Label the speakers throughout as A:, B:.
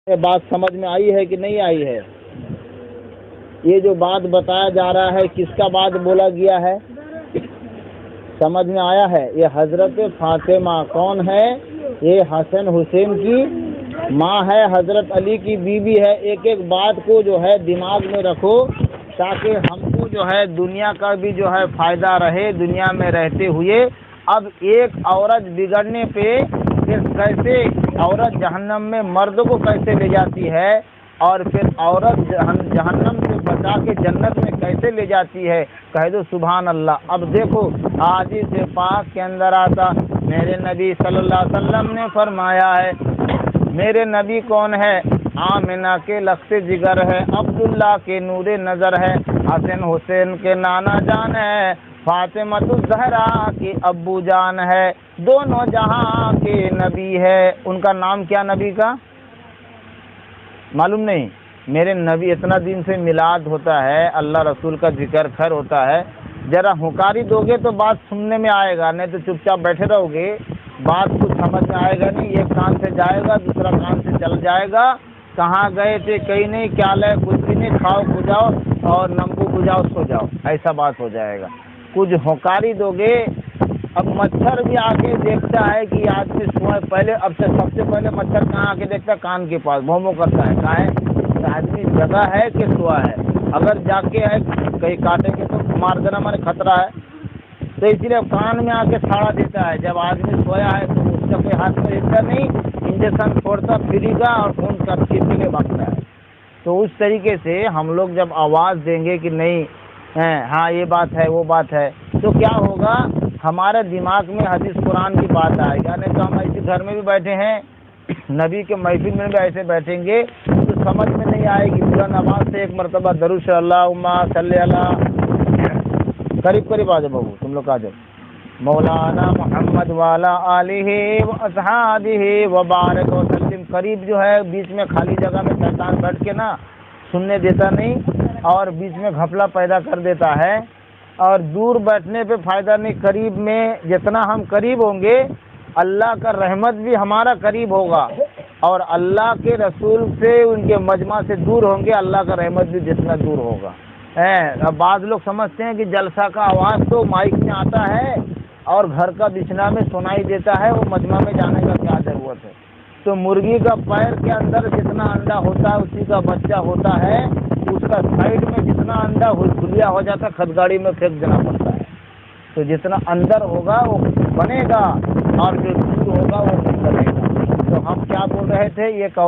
A: یہ بات سمجھ میں آئی ہے کہ نہیں آئی ہے؟ یہ جو بات بتایا جا رہا ہے کس کا بات بولا گیا ہے؟ سمجھ میں آیا ہے؟ یہ حضرت فاطمہ کون ہے؟ یہ حسن حسین کی ماں ہے، حضرت علی کی بیوی ہے۔ ایک ایک بات کو جو ہے دماغ میں رکھو تاکہ ہم کو جو ہے دنیا کا بھی جو ہے فائدہ رہے دنیا میں رہتے ہوئے۔ اب ایک عورت بگڑنے پہ پھر کیسے عورت جہنم میں مرد کو کیسے لے جاتی ہے، اور پھر عورت جہنم سے بچا کے جنت میں کیسے لے جاتی ہے، کہہ دو سبحان اللہ۔ اب دیکھو حدیث پاک کے اندر آتا، میرے نبی صلی اللہ علیہ وسلم نے فرمایا ہے، میرے نبی کون ہے؟ آمنہ کے لخت جگر ہے، عبداللہ کے نور نظر ہے، حسن حسین کے نانا جان ہے، فاطمہ الزہرا کے ابو جان ہے، دونوں جہاں کے نبی ہے۔ ان کا نام کیا نبی کا معلوم نہیں؟ میرے نبی اتنا دن سے میلاد ہوتا ہے، اللہ رسول کا ذکر خیر ہوتا ہے، ذرا ہنکاری دو گے تو بات سننے میں آئے گا، نہیں تو چپ چاپ بیٹھے رہو گے بات کچھ سمجھ میں آئے گا نہیں۔ ایک کان سے جائے گا دوسرا کان سے چل جائے گا، کہاں گئے تھے کہیں نہیں، کیا لے کچھ بھی نہیں، کھاؤ بجاؤ اور نمبو بجاؤ سو جاؤ، ایسا بات ہو جائے گا۔ کچھ ہنکاری دو گے۔ اب مچھر بھی آ کے دیکھتا ہے کہ آدمی سوئے پہلے، اب سے سب سے پہلے مچھر کہاں آ کے دیکھتا ہے؟ کان کے پاس بھومو کرتا ہے، کہاں ہے آدمی جگہ ہے کہ سوا ہے، اگر جا کے ہے کہیں کاٹیں گے تو مار دینا ہمارے خطرہ ہے، تو اسی لیے کان میں آ کے ساڑا دیتا ہے۔ جب آدمی سویا ہے تو اس کا کوئی ہاتھ میں دیتا نہیں، انجیکشن چھوڑتا پھرے گا اور خون کا کھینچنے بھاگتا ہے۔ تو اس طریقے سے ہم لوگ جب آواز دیں گے کہ نہیں ہاں یہ بات ہے وہ بات ہے، تو کیا ہوگا؟ ہمارے دماغ میں حدیث قرآن کی بات آئے گا، نہیں تو ہم ایسے گھر میں بھی بیٹھے ہیں، نبی کے محفل میں بھی ایسے بیٹھیں گے تو سمجھ میں نہیں آئے گی۔ بلند آواز سے ایک مرتبہ درود صلی اللہم صلی اللہ، قریب قریب آ جاؤ بابو، تم لوگ آ جاؤ، مولانا محمد والا آلہ و اصحابہ وبارک وسلم۔ قریب جو ہے بیچ میں خالی جگہ میں شیطان بیٹھ کے نا سننے دیتا نہیں، اور بیچ میں گھپلا پیدا کر دیتا ہے، اور دور بیٹھنے پہ فائدہ نہیں۔ قریب میں جتنا ہم قریب ہوں گے اللہ کا رحمت بھی ہمارا قریب ہوگا، اور اللہ کے رسول سے ان کے مجمع سے دور ہوں گے اللہ کا رحمت بھی جتنا دور ہوگا۔ اب بعض لوگ سمجھتے ہیں کہ جلسہ کا آواز تو مائک میں آتا ہے اور گھر کا بچھنا میں سنائی دیتا ہے، وہ مجمع میں جانے کا کیا ضرورت ہے؟ تو مرغی کا پیر کے اندر جتنا انڈا ہوتا ہے اسی کا بچہ ہوتا ہے، اس کا سائڈ میں جتنا انڈا کھلیا ہو جاتا ہے کھد گاڑی میں پھینک دینا پڑتا ہے۔ تو جتنا اندر ہوگا وہ بنے گا اور جو دور ہوگا وہ نہیں بنے گا۔ تو ہم کیا بول رہے تھے؟ ایک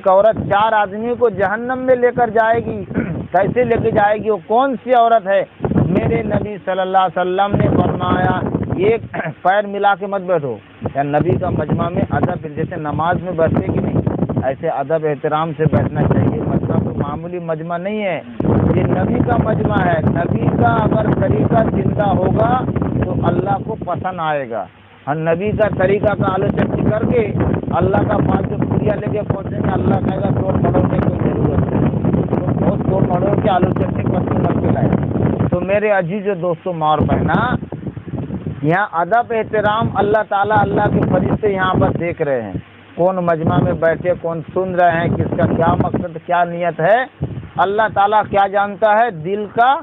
A: عورت 4 آدمی کو جہنم میں لے کر جائے گی۔ کیسے لے کے جائے گی؟ وہ کون سی عورت ہے؟ میرے نبی صلی اللہ علیہ وسلم نے فرمایا، ایک پیر ملا کے مت بیٹھو، یا نبی کا مجمع میں ادب، جیسے نماز میں بیٹھتے کہ نہیں ایسے ادب احترام سے بیٹھنا چاہیے۔ مجمع کوئی معمولی مجمع نہیں ہے، یہ نبی کا مجمع ہے۔ نبی کا اگر طریقہ زندہ ہوگا تو اللہ کو پسند آئے گا۔ ہم نبی کا طریقہ کا آلو چٹنی کر کے اللہ کا پاس جو پوریا لے کے پہنچیں گے، اللہ کہے گا توڑ پڑوڑ کی کوئی ضرورت نہیں، تو بہت توڑ پڑوڑ کے آلو چٹنی پسند کر کے لائے۔ تو میرے عزیز دوستوں ماں اور بہنا، یہاں ادب احترام اللہ تعالیٰ، اللہ کے فرشتے یہاں پر دیکھ رہے ہیں، کون مجمع میں بیٹھے، کون سن رہے ہیں، کس کا کیا مقصد کیا نیت ہے، اللہ تعالیٰ کیا جانتا ہے؟ دل کا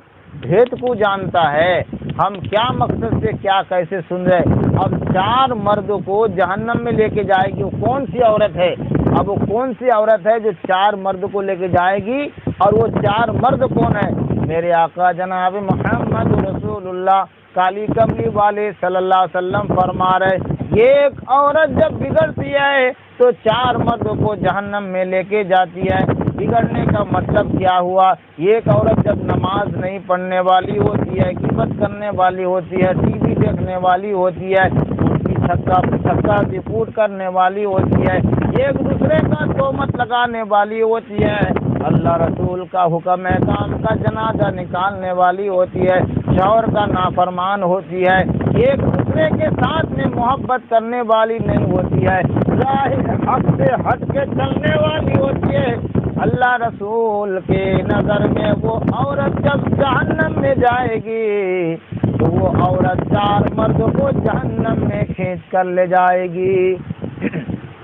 A: بھید کو جانتا ہے، ہم کیا مقصد سے کیا کیسے سن رہے۔ اب 4 مرد کو جہنم میں لے کے جائے گی، وہ کون سی عورت ہے؟ اب وہ کون سی عورت ہے جو 4 مرد کو لے کے جائے گی؟ اور وہ 4 مرد کون ہے؟ میرے آقا جناب محمد رسول اللہ کالی کملی والے صلی اللہ علیہ وسلم فرما رہے، ایک عورت جب بگڑتی ہے تو 4 مرد کو جہنم میں لے کے جاتی ہے۔ بگڑنے کا مطلب کیا ہوا؟ ایک عورت جب نماز نہیں پڑھنے والی ہوتی ہے، غیبت کرنے والی ہوتی ہے، ٹی وی دیکھنے والی ہوتی ہے، ان کی چھکا رپورٹ کرنے والی ہوتی ہے، ایک دوسرے کا تہمت لگانے والی ہوتی ہے، اللہ رسول کا حکم احکام کا جنازہ نکالنے والی ہوتی ہے، شوہر کا نافرمان ہوتی ہے، ایک دوسرے کے ساتھ میں محبت کرنے والی نہیں ہوتی ہے، ظاہر حق سے ہٹ کے چلنے والی ہوتی ہے۔ اللہ رسول کے نظر میں وہ عورت جب جہنم میں جائے گی تو وہ عورت 4 مرد کو جہنم میں کھینچ کر لے جائے گی۔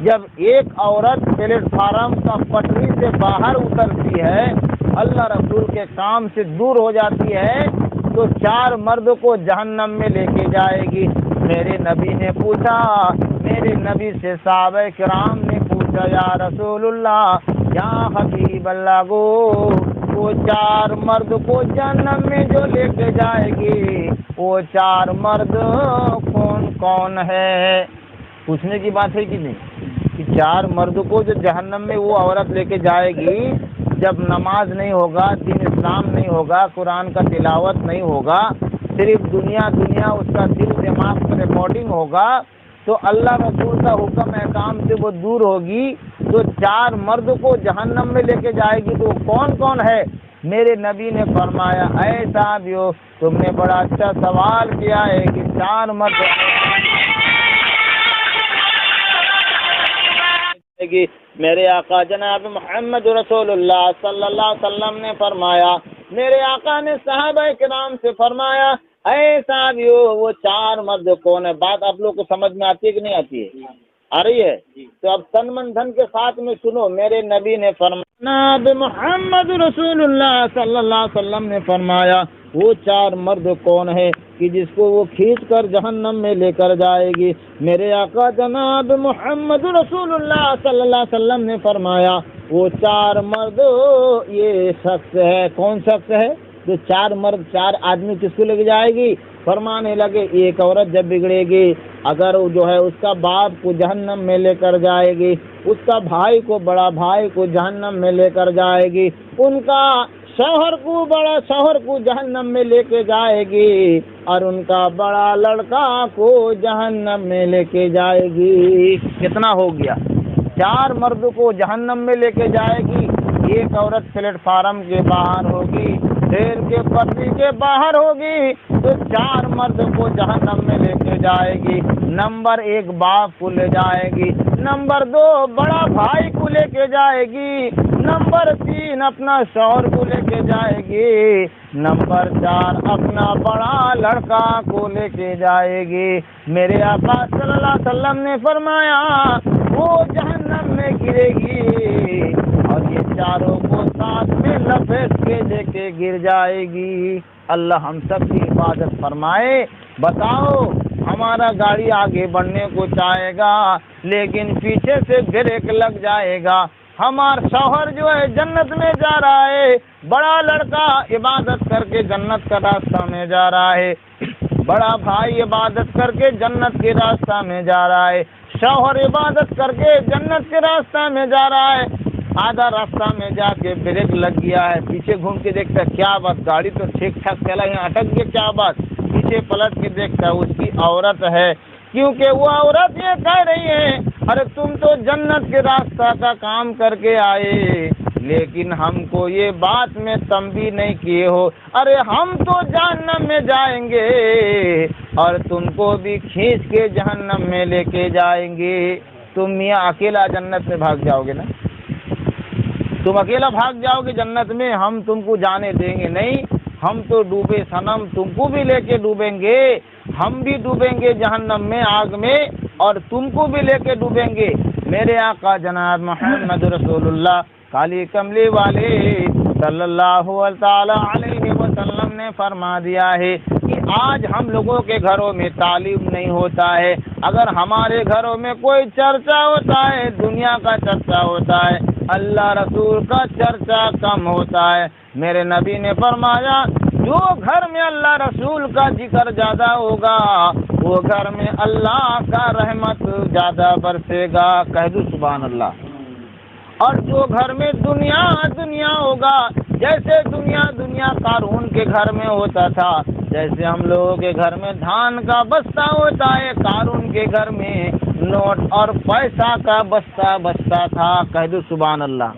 A: جب ایک عورت پلیٹ فارم کا پٹری سے باہر اترتی ہے، اللہ رسول کے کام سے دور ہو جاتی ہے، تو 4 مرد کو جہنم میں لے کے جائے گی۔ میرے نبی نے پوچھا، میرے نبی سے صحابہ کرام نے پوچھا، یا رسول اللہ، یا حبیب اللہ گو، وہ 4 مرد کو جہنم میں جو لے کے جائے گی، وہ 4 مرد کون کون ہے؟ پوچھنے کی بات ہے کہ نہیں، کہ 4 مرد کو جو جہنم میں وہ عورت لے کے جائے گی، جب نماز نہیں ہوگا، دین اسلام نہیں ہوگا، قرآن کا تلاوت نہیں ہوگا، صرف دنیا اس کا دل دماغ پر ریکارڈنگ ہوگا، تو اللہ رسول کا حکم احکام سے وہ دور ہوگی، تو 4 مرد کو جہنم میں لے کے جائے گی، تو وہ کون کون ہے؟ میرے نبی نے فرمایا، اے صحابیو، تم نے بڑا اچھا سوال کیا ہے کہ 4 مرد میرے آقا جناب محمد رسول اللہ صلی اللہ علیہ وسلم نے فرمایا، میرے آقا نے صحابہ کرام سے فرمایا، اے صحابیو، وہ 4 مرد کون ہے؟ بات آپ لوگ کو سمجھ میں آتی ہے کہ نہیں آتی ہے؟ آ رہی ہے؟ تو اب تن من دھن کے ساتھ میں سنو، میرے نبی نے فرمایا، جناب محمد رسول اللہ صلی اللہ علیہ وسلم نے فرمایا، وہ 4 مرد کون ہے کہ جس کو وہ کھینچ کر جہنم میں لے کر جائے گی؟ میرے آقا جناب محمد رسول اللہ صلی اللہ علیہ وسلم نے فرمایا، وہ 4 مرد یہ شخص ہے۔ کون شخص ہے؟ جو 4 مرد، 4 آدمی کس کو لے کے جائے گی؟ فرمانے لگے، ایک عورت جب بگڑے گی، اگر جو ہے اس کا باپ کو جہنم میں لے کر جائے گی، اس کا بھائی کو، بڑا بھائی کو جہنم میں لے کر جائے گی، ان کا شوہر کو، بڑا شوہر کو جہنم میں لے کے جائے گی، اور ان کا بڑا لڑکا کو جہنم میں لے کے جائے گی۔ کتنا ہو گیا؟ 4 مرد کو جہنم میں لے کے جائے گی، ایک عورت پلیٹ فارم کے باہر ہوگی، ریل کے پٹری کے باہر ہوگی، تو 4 مرد کو جہنم میں لے کے جائے گی۔ نمبر 1 باپ کو لے جائے گی، نمبر 2 بڑا بھائی کو لے کے جائے گی، نمبر 3 اپنا شوہر کو لے کے جائے گی، نمبر 4 اپنا بڑا لڑکا کو لے کے جائے گی۔ میرے آقا صلی اللہ علیہ وسلم نے فرمایا، وہ جہنم میں گرے گی، اور یہ چاروں کو ساتھ میں لپیٹ کے لے کے گر جائے گی۔ اللہ ہم سب کی حفاظت فرمائے۔ بتاؤ، ہمارا گاڑی آگے بڑھنے کو چاہے گا، لیکن پیچھے سے بریک لگ جائے گا، ہمارا شوہر جو ہے جنت میں جا رہا ہے، بڑا لڑکا عبادت کر کے جنت کا راستہ میں جا رہا ہے، بڑا بھائی عبادت کر کے جنت کے راستہ میں جا رہا ہے، شوہر عبادت کر کے جنت کے راستہ میں جا رہا ہے، آدھا راستہ میں جا کے بریک لگ گیا ہے، پیچھے گھوم کے دیکھتا ہے، کیا بات، گاڑی تو ٹھیک ٹھاک چلا، یہاں اٹک گیا، کیا بات، پیچھے پلٹ کے دیکھتا ہے، اس کی عورت ہے، کیونکہ وہ عورت یہ کہہ رہی ہے، ارے تم تو جنت کے راستہ کا کام کر کے آئے، لیکن ہم کو یہ بات میں تنبیہ نہیں کیے ہو، ارے ہم تو جہنم میں جائیں گے، اور تم کو بھی کھینچ کے جہنم میں لے کے جائیں گے۔ تم میاں اکیلا جنت میں بھاگ جاؤ گے نا، تم اکیلا بھاگ جاؤ گے جنت میں، ہم تم کو جانے دیں گے نہیں، ہم تو ڈوبے صنم، تم کو بھی لے کے ڈوبیں گے، ہم بھی ڈوبیں گے جہنم میں، آگ میں، اور تم کو بھی لے کے ڈوبیں گے۔ میرے آقا جناب محمد رسول اللہ کالی کملی والے صلی اللہ تعالی علیہ وسلم نے فرما دیا ہے کہ آج ہم لوگوں کے گھروں میں تعلیم نہیں ہوتا ہے، اگر ہمارے گھروں میں کوئی چرچا ہوتا ہے، دنیا کا چرچا ہوتا ہے، اللہ رسول کا چرچا کم ہوتا ہے۔ میرے نبی نے فرمایا، جو گھر میں اللہ رسول کا ذکر زیادہ ہوگا، وہ گھر میں اللہ کا رحمت زیادہ برسے گا، کہہ دو سبحان اللہ۔ اور جو گھر میں دنیا ہوگا، جیسے دنیا قارون کے گھر میں ہوتا تھا، جیسے ہم لوگوں کے گھر میں دھان کا بستہ ہوتا ہے، قارون کے گھر میں نوٹ اور پیسہ کا بستہ تھا، کہہ دو سبحان اللہ۔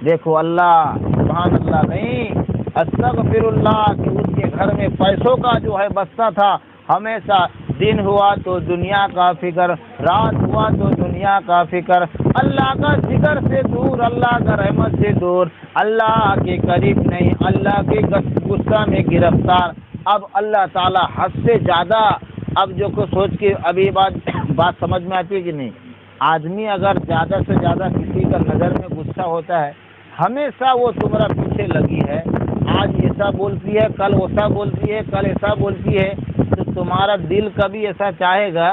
A: دیکھو اللہ، سبحان اللہ نہیں، استغفر اللہ، کہ اس کے گھر میں پیسوں کا جو ہے بستہ تھا، ہمیشہ دن ہوا تو دنیا کا فکر، رات ہوا تو دنیا کا فکر، اللہ کا ذکر سے دور، اللہ کا رحمت سے دور، اللہ کے قریب نہیں، اللہ کے غصہ میں گرفتار۔ اب اللہ تعالی حد سے زیادہ، اب جو کو سوچ کے ابھی بات سمجھ میں آتی ہے کہ نہیں؟ آدمی اگر زیادہ سے زیادہ کسی کا نظر میں غصہ ہوتا ہے، ہمیشہ وہ تمہارا پیچھے لگی ہے، آج ایسا بولتی ہے، کل ویسا بولتی ہے، کل ایسا بولتی ہے، تو تمہارا دل کبھی ایسا چاہے گا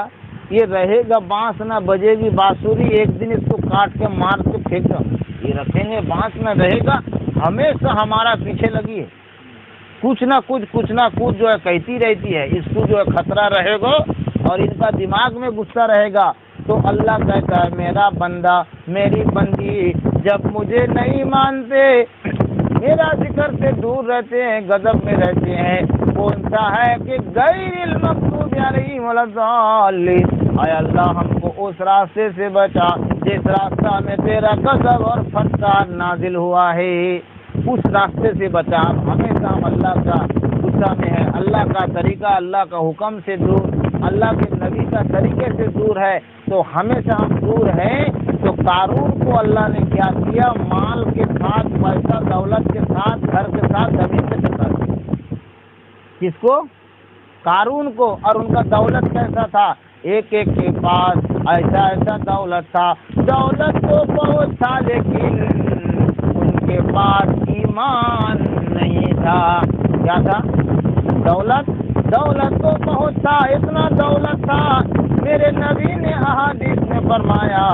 A: یہ رہے گا بانس نہ بجے گی بانسری، ایک دن اس کو کاٹ کے مار کے پھینک دو، یہ رکھیں گے بانس نہ رہے گا، ہمیشہ ہمارا پیچھے لگی ہے، کچھ نہ کچھ جو ہے کہتی رہتی ہے، اس کو جو ہے خطرہ رہے گا اور ان کا دماغ میں غصہ رہے گا۔ تو اللہ کہتا ہے میرا بندہ میری بندی جب مجھے نہیں مانتے، میرا ذکر سے دور رہتے ہیں، غضب میں رہتے ہیں، کون سا ہے کہ غیر المغضوب علیہم ولا الضالین، اے اللہ ہم کو اس راستے سے بچا جس راستہ میں تیرا غضب اور پھٹکار نازل ہوا ہے، اس راستے سے بچا۔ ہمیشہ ہم اللہ کا غصہ میں ہے، اللہ کا طریقہ، اللہ کا حکم سے دور، اللہ کے نبی کا طریقے سے دور ہے، تو ہمیشہ ہم دور ہیں۔ تو قارون کو اللہ نے کیا کیا؟ مال کے ساتھ، پیسہ دولت کے ساتھ، گھر کے ساتھ زمین سے ٹکرا دیا۔ کس کو؟ قارون کو۔ اور ان کا دولت کیسا تھا؟ ایک ایک کے پاس ایسا دولت تھا، دولت تو بہت تھا لیکن ان کے پاس ایمان نہیں تھا۔ کیا تھا؟ دولت تو بہت تھا، اتنا دولت تھا، میرے نبی نے احادیث میں فرمایا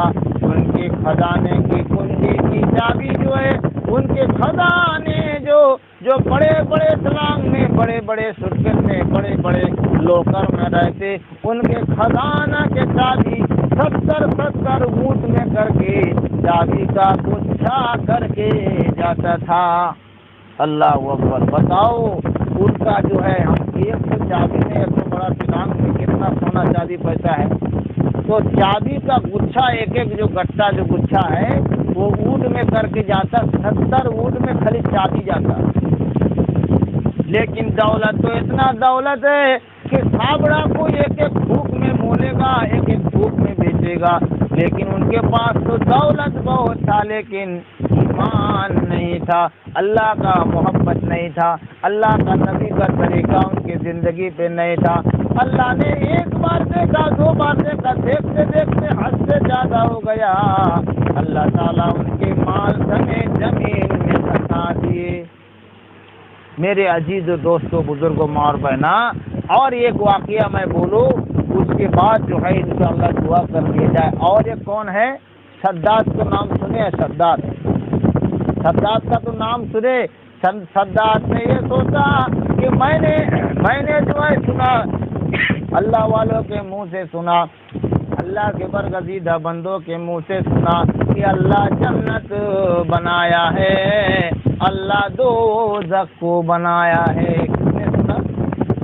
A: ان کے خزانے کی کنجی کی چابی جو ہے، ان کے خزانے جو بڑے بڑے سلانگ میں، بڑے بڑے سٹکن میں، بڑے بڑے لوکر میں رہتے، ان کے خزانہ کے چابی 70 اونٹ میں کر کے چابی کا گچھا کر کے جاتا تھا۔ اللہ اکبر! بتاؤ ان کا جو ہے، ہم ایک تو چابی میں، ایک تو بڑا سلانگ میں کتنا سونا چاندی پیسہ ہے، تو چابی کا گچھا ایک ایک جو گٹا جو گچھا ہے وہ اونٹ میں کر کے جاتا، 70 اونٹ میں خالی چابی جاتا۔ لیکن دولت تو اتنا دولت ہے کہ سابڑا کو ایک ایک بھوک میں مولے گا، ایک ایک بھوک میں بیچے گا، لیکن ان کے پاس تو دولت بہت تھا لیکن ایمان نہیں تھا، اللہ کا محبت نہیں تھا، اللہ کا نبی کا طریقہ ان کی زندگی پہ نہیں تھا۔ اللہ نے ایک بار دیکھا، 2 بار دیکھا، دیکھتے دیکھتے حد سے زیادہ ہو گیا، اللہ تعالیٰ ان کے مال سمیت زمین میں دھسا دیے۔ میرے عزیز و دوستو، بزرگوں، ماں اور بہنا، اور ایک واقعہ میں بولوں، اس کے بعد جو ہے انشاءاللہ دعا کر لیا جائے۔ اور یہ کون ہے؟ شداد کا نام سنے؟ شداد کا تو نام سنے۔ شداد نے یہ سوچا کہ میں نے جو ہے سنا، اللہ والوں کے منہ سے سنا، اللہ کے برگزیدہ بندوں کے منہ سے سنا کہ اللہ جنت بنایا ہے، اللہ دوزخ کو بنایا ہے۔ کس نے سنا؟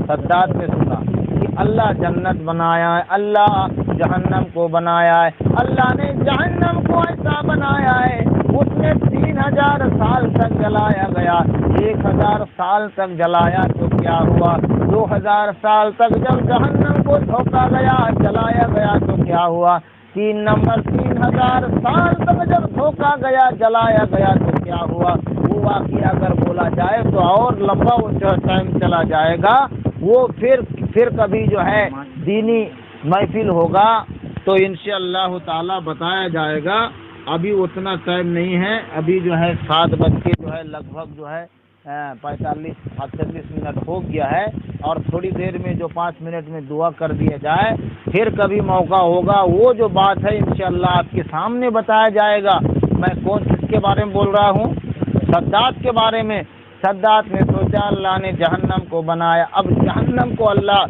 A: شداد نے سنا کہ اللہ جنت بنایا ہے، اللہ جہنم کو بنایا ہے، اللہ نے جہنم کو ایسا بنایا ہے اس میں 3000 سال تک جلایا گیا، 1000 سال تک جلایا تو کیا ہوا، 2000 سال تک جب جہنم کو دھوکا گیا، جلایا گیا تو کیا ہوا، 3000 سال تک جب دھوکا گیا، جلایا گیا تو کیا ہوا۔ وہ واقعہ اگر بولا جائے تو اور لمبا ٹائم چلا جائے گا، وہ پھر کبھی جو ہے دینی محفل ہوگا تو انشاءاللہ تعالی بتایا جائے گا۔ ابھی اتنا ٹائم نہیں ہے، ابھی جو ہے 7 بج کے جو ہے لگ بھگ جو ہے 45-48 منٹ ہو گیا ہے، اور تھوڑی دیر میں جو 5 منٹ میں دعا کر دیا جائے، پھر کبھی موقع ہوگا، وہ جو بات ہے انشاءاللہ آپ کے سامنے بتایا جائے گا۔ میں کس کے بارے میں بول رہا ہوں؟ شداد کے بارے میں۔ شداد نے سوچا اللہ نے جہنم کو بنایا، اب جہنم کو اللہ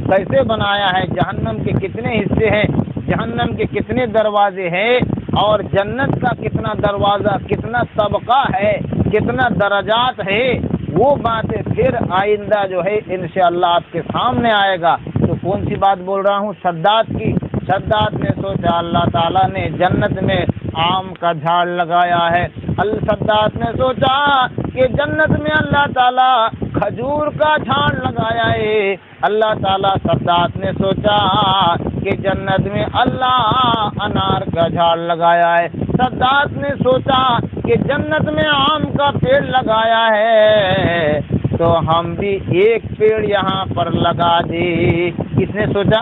A: کیسے بنایا ہے، جہنم کے کتنے حصے ہیں، جہنم کے کتنے دروازے ہیں، اور جنت کا کتنا دروازہ، کتنا طبقہ ہے، کتنا درجات ہے، وہ باتیں پھر آئندہ جو ہے انشاءاللہ آپ کے سامنے آئے گا۔ تو کون سی بات بول رہا ہوں؟ شداد کی۔ شداد نے سوچا اللہ تعالیٰ نے جنت میں آم کا جھاڑ لگایا ہے، شداد نے سوچا کہ جنت میں اللہ تعالیٰ کھجور کا جھاڑ لگایا ہے، اللہ تعالیٰ شداد نے سوچا کہ جنت میں اللہ انار کا جھاڑ لگایا ہے، شداد نے سوچا کہ جنت میں آم کا پیڑ لگایا ہے، تو ہم بھی ایک پیڑ یہاں پر لگا دیں۔ کس نے سوچا؟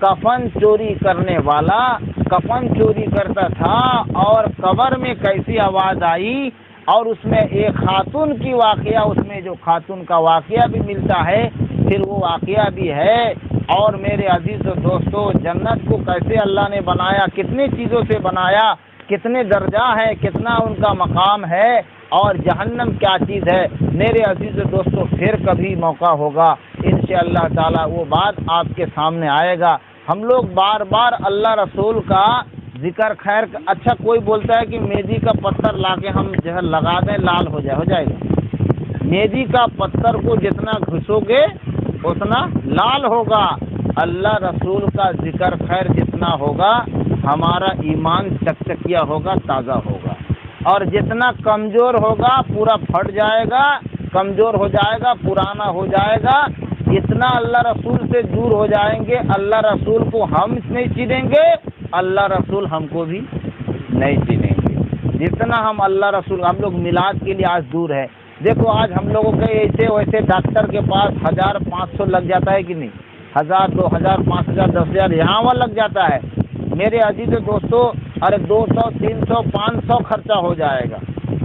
A: کفن چوری کرنے والا کفن چوری کرتا تھا اور قبر میں کیسی آواز آئی، اور اس میں ایک خاتون کی واقعہ، اس میں جو خاتون کا واقعہ بھی ملتا ہے، پھر وہ واقعہ بھی ہے۔ اور میرے عزیز و دوستو، جنت کو کیسے اللہ نے بنایا، کتنی چیزوں سے بنایا، کتنے درجہ ہے، کتنا ان کا مقام ہے، اور جہنم کیا چیز ہے۔ میرے عزیز و دوستو، پھر کبھی موقع ہوگا انشاءاللہ تعالی وہ بات آپ کے سامنے آئے گا۔ ہم لوگ بار بار اللہ رسول کا ذکر خیر، اچھا کوئی بولتا ہے کہ میدی کا پتھر لا کے ہم جو ہے لگا دیں، لال ہو جائے گا۔ میدی کا پتھر کو جتنا گھسو گے اتنا لال ہوگا۔ اللہ رسول کا ذکر خیر جتنا ہوگا ہمارا ایمان چکچکیا ہوگا، تازہ ہوگا، اور جتنا کمزور ہوگا پورا پھٹ جائے گا، کمزور ہو جائے گا، پرانا ہو جائے گا۔ جتنا اللہ رسول سے دور ہو جائیں گے، اللہ رسول کو ہم نہیں چینیں گے، اللہ رسول ہم کو بھی نہیں چینیں گے۔ جتنا ہم اللہ رسول، ہم لوگ میلاد کے لیے آج دور ہے۔ دیکھو آج ہم لوگوں کے ایسے ویسے ڈاکٹر کے پاس 1500 لگ جاتا ہے کہ نہیں، 1000 2000 5000 10000 یہاں وہاں لگ جاتا ہے۔ میرے عزیز دوستو، ارے 200 300 500 خرچہ ہو جائے گا۔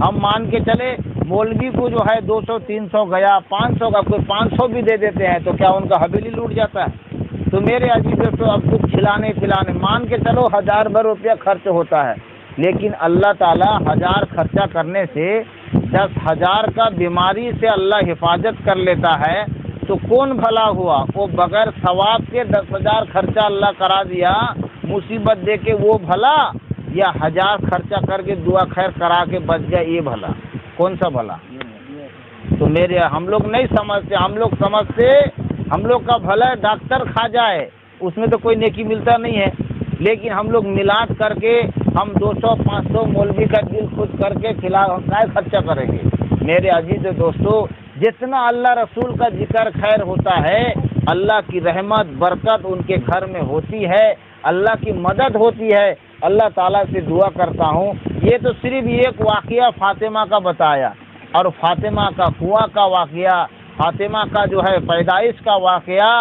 A: ہم مان کے چلے مولوی کو جو ہے 200 300 گیا، 500 کا کوئی 500 بھی دے دیتے ہیں، تو کیا ان کا حویلی لوٹ جاتا ہے؟ تو میرے عزیز دوستو، اب کچھ کھلانے پلانے مان کے چلو 1000 بھر روپیہ خرچ ہوتا ہے، لیکن اللہ تعالیٰ 1000 خرچہ کرنے سے 10,000 کا بیماری سے اللہ حفاظت کر لیتا ہے، تو کون بھلا ہوا؟ وہ بغیر ثواب کے 10,000 خرچہ اللہ کرا دیا مصیبت دے کے، وہ بھلا، یا 1000 خرچہ کر کے دعا خیر کرا کے بچ گیا، یہ بھلا؟ کون سا بھلا؟ تو میرے ہم لوگ نہیں سمجھتے، ہم لوگ سمجھتے ہم لوگ کا بھلا ہے ڈاکٹر کھا جائے، اس میں تو کوئی نیکی ملتا نہیں ہے، لیکن ہم لوگ ملاد کر کے ہم 200 500 مولوی کا دل خود کر کے کھلا کیا خرچہ کریں گے؟ میرے عزیز دوستو، جتنا اللہ رسول کا ذکر خیر ہوتا ہے، اللہ کی رحمت برکت ان کے گھر میں ہوتی ہے، اللہ کی مدد ہوتی ہے۔ اللہ تعالیٰ سے دعا کرتا ہوں، یہ تو صرف ایک واقعہ فاطمہ کا بتایا، اور فاطمہ کا کنواں کا واقعہ، فاطمہ کا جو ہے پیدائش کا واقعہ،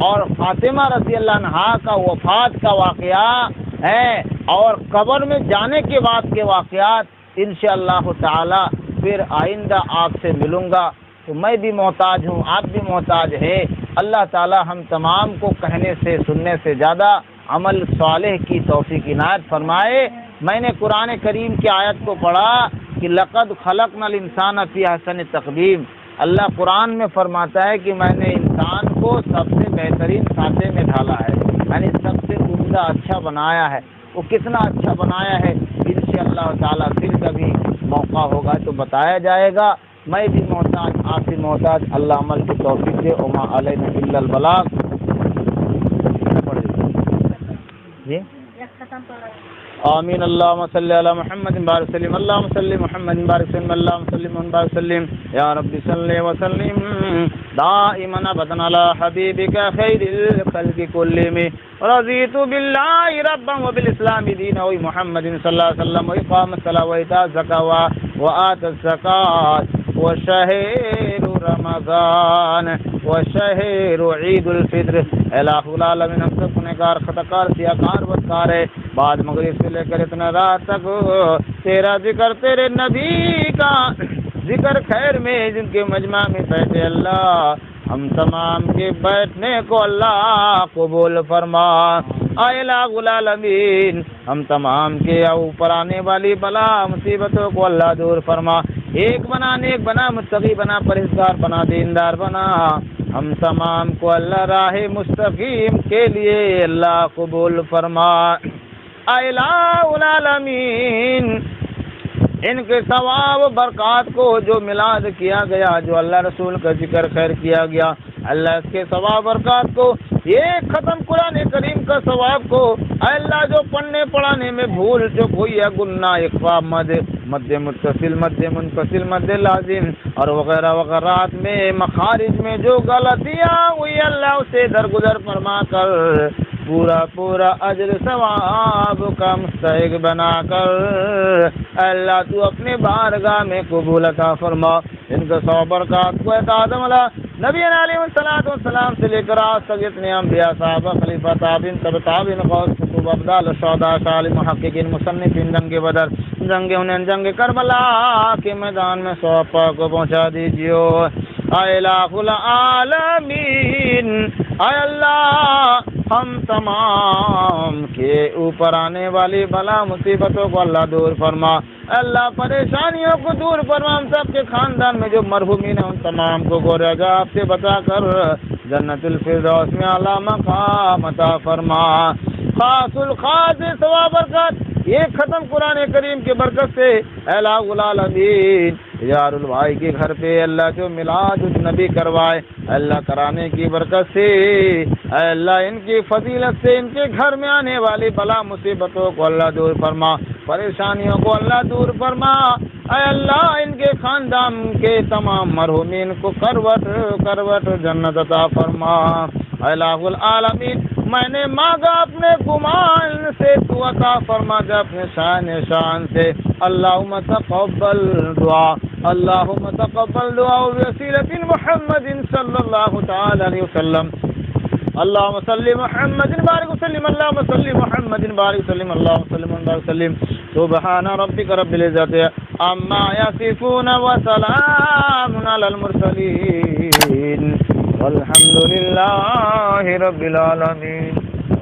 A: اور فاطمہ رضی اللہ عنہا کا وفات کا واقعہ ہے، اور قبر میں جانے کے بعد کے واقعات۔ انشاءاللہ تعالی پھر آئندہ آپ سے ملوں گا، تو میں بھی محتاج ہوں، آپ بھی محتاج ہے۔ اللہ تعالی ہم تمام کو کہنے سے سننے سے زیادہ عمل صالح کی توفیق عنایت فرمائے۔ میں نے قرآن کریم کی آیت کو پڑھا کہ لقد خلقنا الانسان فی احسن تقویم۔ اللہ قرآن میں فرماتا ہے کہ میں نے انسان کو سب سے بہترین سانچے میں ڈھالا ہے، یعنی سب سے عمدہ اچھا بنایا ہے۔ وہ کتنا اچھا بنایا ہے انشاءاللہ تعالیٰ پھر کبھی موقع ہوگا تو بتایا جائے گا۔ میں بھی محتاج، آپ بھی محتاج، اللہ عمل کی توفیق دے۔ وما علینا الا البلاغ۔ جی آمین۔ اللہم صلی علی محمد بارک وسلم، اللہم صلی محمد بارک وسلم، اللہم صلی محمد بارک وسلم، یا رب صلی وسلم دائما ابدا علی حبیبک خیر الخلق کلہم، رضیت باللہ ربا وبالاسلام دینا ومحمد صلی اللہ علیہ وسلم واقام الصلاۃ وایتاء الزکاۃ وآتى الزکاۃ وشہر رمضان وشہر عید الفطر۔ الہ العالمین ہم سب گنہگار، خطاکار، سیاکار، بدکار ہے، بعد مغرب سے لے کر اتنا رات تک تیرا ذکر تیرے نبی کا ذکر خیر میں جن کے مجمع میں بیٹھے اللہ، ہم تمام کے بیٹھنے کو اللہ قبول فرما۔ اے الہ العالمین ہم تمام کے اوپر آنے والی بلا مصیبتوں کو اللہ دور فرما، ایک بنا، نیک بنا، متقی بنا، پرہیزگار بنا، دیندار بنا، ہم تمام کو اللہ راہ مستقیم کے لیے اللہ قبول فرما۔ اے الہ العالمین ان کے ثواب و برکات کو جو میلاد کیا گیا، جو اللہ رسول کا ذکر خیر کیا گیا، اللہ اس کے ثواب برکات کو، یہ ختم قرآن کریم کا ثواب کو، اے اللہ جو پڑھنے پڑھانے میں بھول چک ہوئی ہے، گناہ، اخفاء، مد متصل، مد منفصل، مد لازم اور وغیرہ وغیرہ میں، مخارج میں جو غلطیاں ہوئی اللہ اسے درگزر فرما کر پورا پورا اجر ثواب کا مستحق بنا کر اللہ تو اپنے بارگاہ میں قبول عطا فرما۔ ان کا ثواب برکات کو عطا نبی علیہ الصلوۃ والسلام سے لے کر آج تک جتنے انبیاء صحابہ خلیفہ تابعین تبع تابعین غوث قطب ابدال شہداء صالح محققین مصنفین جنگ بدر جنگ حنین جنگ کربلا کے میدان میں صحابہ کو پہنچا دیجیے اے الہ العالمین اے اللہ ہم تمام کے اوپر آنے والی بلا مصیبتوں کو اللہ دور فرما اللہ پریشانیوں کو دور فرما ہم سب کے خاندان میں جو مرحومین ہیں ان تمام کو گور عذاب سے بچا کر جنت الفردوس میں اعلیٰ مقام عطا فرما خاص الخاص ثواب برکت یہ ختم قرآن کریم کی برکت سے الہ العالمین یار البھائی کے گھر پہ اللہ جو میلاد النبی کروائے اللہ کرانے کی برکت سے اللہ ان کی فضیلت سے ان کے گھر میں آنے والی بلا مصیبتوں کو اللہ دور فرما پریشانیوں کو اللہ دور فرما اے اللہ ان کے خاندان کے تمام مرحومین کو کروٹ جنت عطا فرما الہ العالمین میں نے مانگا اپنے گمان سے تو عطا فرما جا اپنے شان سے اللہم تقبل دعا اللہم تقبل دعا وسیلۃ محمد صلی اللہ تعالی علیہ وسلم اللہم صلی محمد بارک وسلم اللہم صلی محمد بارک وسلم اللہم صلی محمد بارک وسلم سبحان ربک رب العزت عما یصفون وسلام علی المرسلین والحمد للہ رب العالمین.